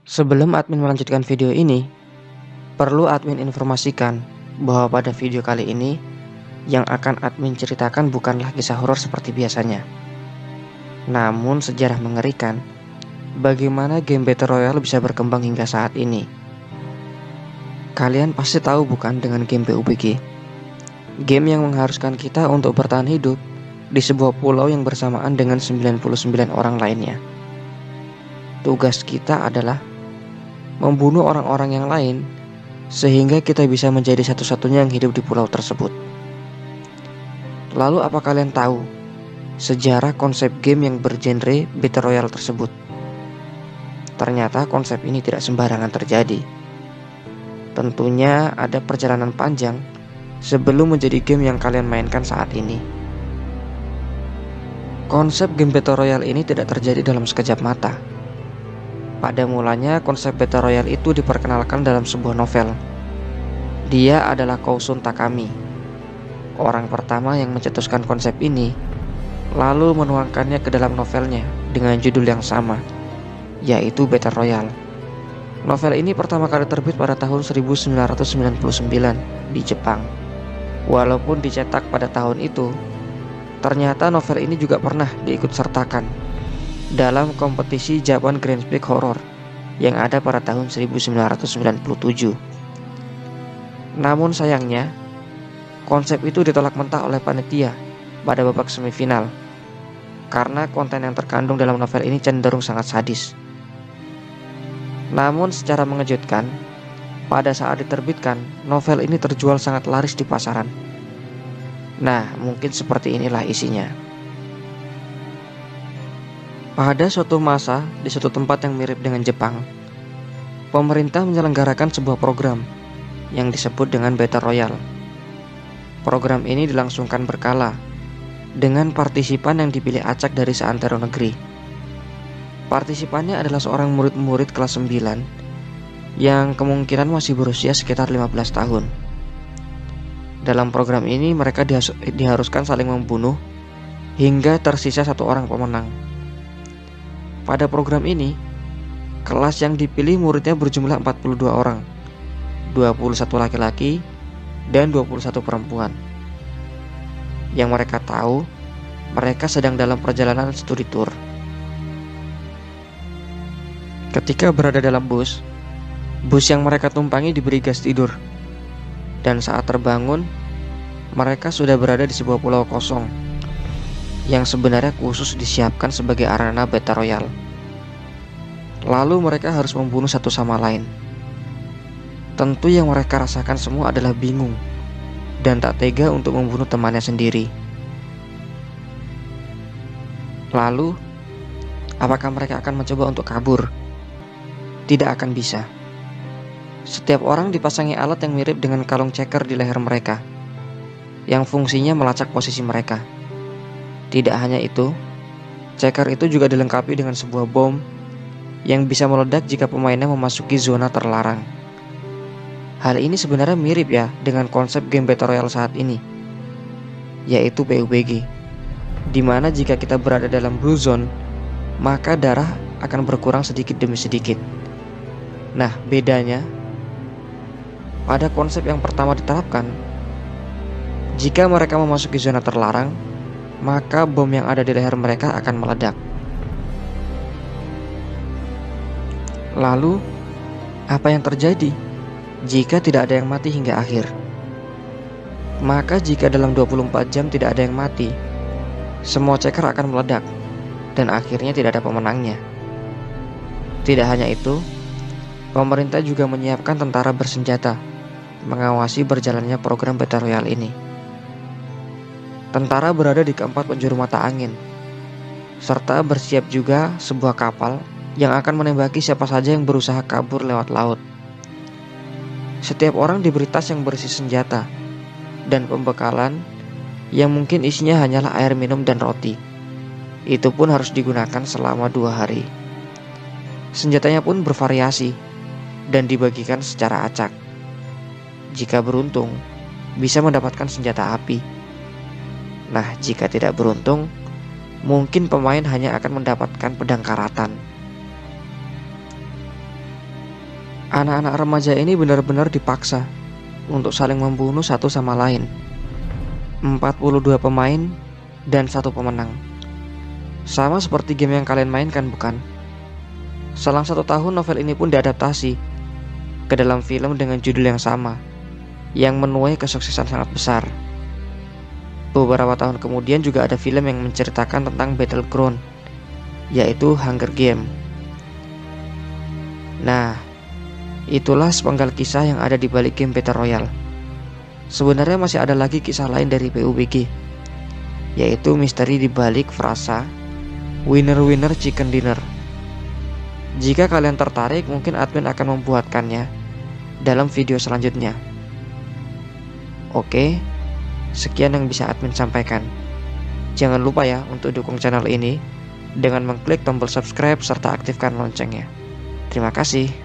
Sebelum admin melanjutkan video ini, perlu admin informasikan bahwa pada video kali ini yang akan admin ceritakan bukanlah kisah horor seperti biasanya. Namun sejarah mengerikan bagaimana game Battle Royale bisa berkembang hingga saat ini. Kalian pasti tahu bukan dengan game PUBG? Game yang mengharuskan kita untuk bertahan hidup di sebuah pulau yang bersamaan dengan 99 orang lainnya. Tugas kita adalah membunuh orang-orang yang lain sehingga kita bisa menjadi satu-satunya yang hidup di pulau tersebut. Lalu apa kalian tahu sejarah konsep game yang bergenre Battle Royale tersebut? Ternyata konsep ini tidak sembarangan terjadi. Tentunya ada perjalanan panjang sebelum menjadi game yang kalian mainkan saat ini. Konsep game Battle Royale ini tidak terjadi dalam sekejap mata. Pada mulanya konsep Battle Royale itu diperkenalkan dalam sebuah novel. Dia adalah Kousun Takami, orang pertama yang mencetuskan konsep ini, lalu menuangkannya ke dalam novelnya dengan judul yang sama, yaitu Battle Royale. Novel ini pertama kali terbit pada tahun 1999 di Jepang. Walaupun dicetak pada tahun itu, ternyata novel ini juga pernah diikutsertakan dalam kompetisi Japan Grand Prix Horror yang ada pada tahun 1997. Namun sayangnya, konsep itu ditolak mentah oleh panitia pada babak semifinal karena konten yang terkandung dalam novel ini cenderung sangat sadis. Namun secara mengejutkan, pada saat diterbitkan, novel ini terjual sangat laris di pasaran. Nah, mungkin seperti inilah isinya. Pada suatu masa, di suatu tempat yang mirip dengan Jepang, pemerintah menyelenggarakan sebuah program yang disebut dengan Battle Royale. Program ini dilangsungkan berkala, dengan partisipan yang dipilih acak dari seantero negeri. Partisipannya adalah seorang murid-murid kelas 9, yang kemungkinan masih berusia sekitar 15 tahun. Dalam program ini mereka diharuskan saling membunuh, hingga tersisa satu orang pemenang. Pada program ini, kelas yang dipilih muridnya berjumlah 42 orang, 21 laki-laki dan 21 perempuan. Yang mereka tahu, mereka sedang dalam perjalanan studi tour. Ketika berada dalam bus yang mereka tumpangi diberi gas tidur. Dan saat terbangun, mereka sudah berada di sebuah pulau kosong yang sebenarnya khusus disiapkan sebagai arena Battle Royale. Lalu mereka harus membunuh satu sama lain. Tentu yang mereka rasakan semua adalah bingung dan tak tega untuk membunuh temannya sendiri. Lalu, apakah mereka akan mencoba untuk kabur? Tidak akan bisa. Setiap orang dipasangi alat yang mirip dengan kalung checker di leher mereka, yang fungsinya melacak posisi mereka. Tidak hanya itu, checker itu juga dilengkapi dengan sebuah bom yang bisa meledak jika pemainnya memasuki zona terlarang. Hal ini sebenarnya mirip ya dengan konsep game Battle Royale saat ini, yaitu PUBG, di mana jika kita berada dalam blue zone, maka darah akan berkurang sedikit demi sedikit. Nah, bedanya pada konsep yang pertama diterapkan, jika mereka memasuki zona terlarang, maka bom yang ada di leher mereka akan meledak. Lalu, apa yang terjadi jika tidak ada yang mati hingga akhir? Maka jika dalam 24 jam tidak ada yang mati, semua checker akan meledak dan akhirnya tidak ada pemenangnya. Tidak hanya itu, pemerintah juga menyiapkan tentara bersenjata mengawasi berjalannya program Battle Royale ini. Tentara berada di keempat penjuru mata angin, serta bersiap juga sebuah kapal yang akan menembaki siapa saja yang berusaha kabur lewat laut. Setiap orang diberi tas yang berisi senjata dan pembekalan yang mungkin isinya hanyalah air minum dan roti. Itu pun harus digunakan selama 2 hari. Senjatanya pun bervariasi dan dibagikan secara acak. Jika beruntung, bisa mendapatkan senjata api. Nah, jika tidak beruntung, mungkin pemain hanya akan mendapatkan pedang karatan. Anak-anak remaja ini benar-benar dipaksa untuk saling membunuh satu sama lain. 42 pemain dan satu pemenang. Sama seperti game yang kalian mainkan, bukan? Selang 1 tahun novel ini pun diadaptasi ke dalam film dengan judul yang sama, yang menuai kesuksesan sangat besar. Beberapa tahun kemudian juga ada film yang menceritakan tentang Battleground, yaitu Hunger Game. Nah, itulah sepenggal kisah yang ada di balik game Battle Royale. Sebenarnya masih ada lagi kisah lain dari PUBG, yaitu misteri di balik frasa Winner Winner Chicken Dinner. Jika kalian tertarik, mungkin admin akan membuatkannya dalam video selanjutnya. Oke, sekian yang bisa admin sampaikan. Jangan lupa ya untuk dukung channel ini dengan mengklik tombol subscribe serta aktifkan loncengnya. Terima kasih.